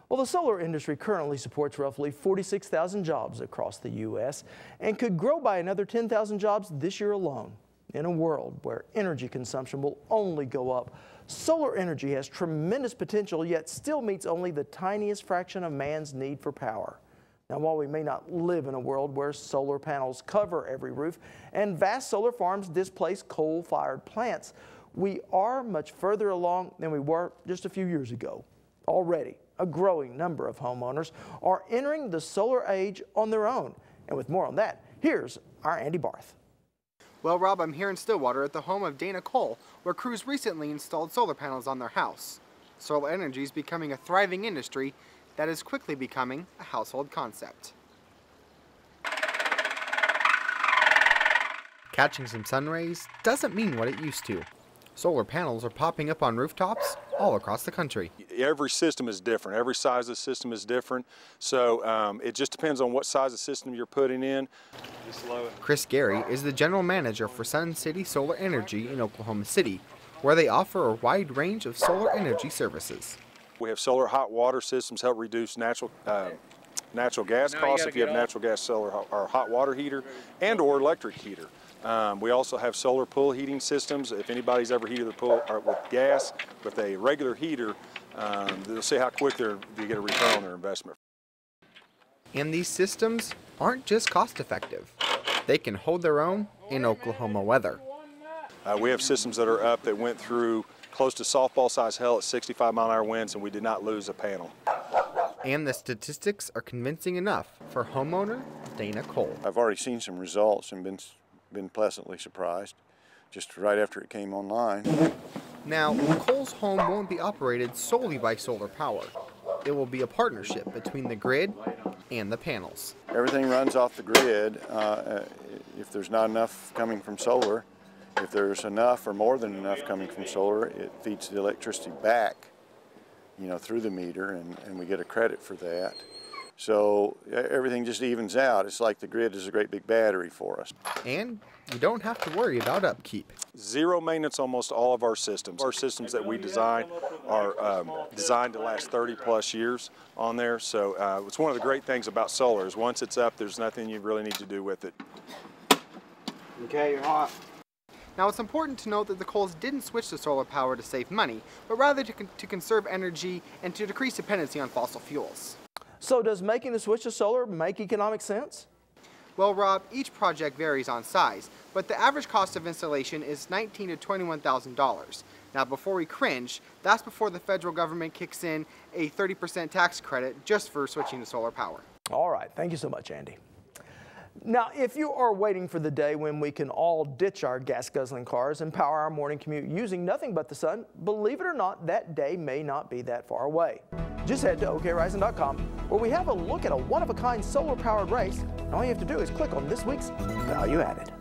Well, the solar industry currently supports roughly 46,000 jobs across the U.S. and could grow by another 10,000 jobs this year alone. In a world where energy consumption will only go up, solar energy has tremendous potential, yet still meets only the tiniest fraction of man's need for power. Now, while we may not live in a world where solar panels cover every roof and vast solar farms displace coal-fired plants, we are much further along than we were just a few years ago. Already, a growing number of homeowners are entering the solar age on their own. And with more on that, here's our Andy Barth. Well, Rob, I'm here in Stillwater at the home of Dana Cole, where crews recently installed solar panels on their house. Solar energy is becoming a thriving industry that is quickly becoming a household concept. Catching some sun rays doesn't mean what it used to. Solar panels are popping up on rooftops all across the country. Every system is different. Every size of the system is different. So it just depends on what size of system you're putting in. Chris Gary is the general manager for Sun City Solar Energy in Oklahoma City, where they offer a wide range of solar energy services. We have solar hot water systems help reduce natural gas costs if you have natural gas solar or hot water heater and or electric heater. We also have solar pool heating systems. If anybody's ever heated their pool with gas with a regular heater, they'll see how quick they get a return on their investment. And these systems aren't just cost effective. They can hold their own in Oklahoma weather. We have systems that are up that went through close to softball size hail at 65-mile-an-hour winds, and we did not lose a panel. And the statistics are convincing enough for homeowner Dana Cole. I've already seen some results and been pleasantly surprised just right after it came online. Now, Cole's home won't be operated solely by solar power. It will be a partnership between the grid and the panels. Everything runs off the grid. If there's not enough coming from solar, if there's enough or more than enough coming from solar, it feeds the electricity back, through the meter, and we get a credit for that. So everything just evens out. It's like the grid is a great big battery for us. And you don't have to worry about upkeep. Zero maintenance on almost all of our systems. Our systems that we design are designed to last 30+ years on there. So it's one of the great things about solar is once it's up, there's nothing you really need to do with it. Okay, you're hot. Now, it's important to note that the Coles didn't switch to solar power to save money, but rather to conserve energy and to decrease dependency on fossil fuels. So does making the switch to solar make economic sense? Well, Rob, each project varies on size, but the average cost of installation is $19,000 to $21,000. Now, before we cringe, that's before the federal government kicks in a 30% tax credit just for switching to solar power. All right, thank you so much, Andy. Now, if you are waiting for the day when we can all ditch our gas-guzzling cars and power our morning commute using nothing but the sun, believe it or not, that day may not be that far away. Just head to okrising.com, where we have a look at a one-of-a-kind solar-powered race, and all you have to do is click on this week's Value Added.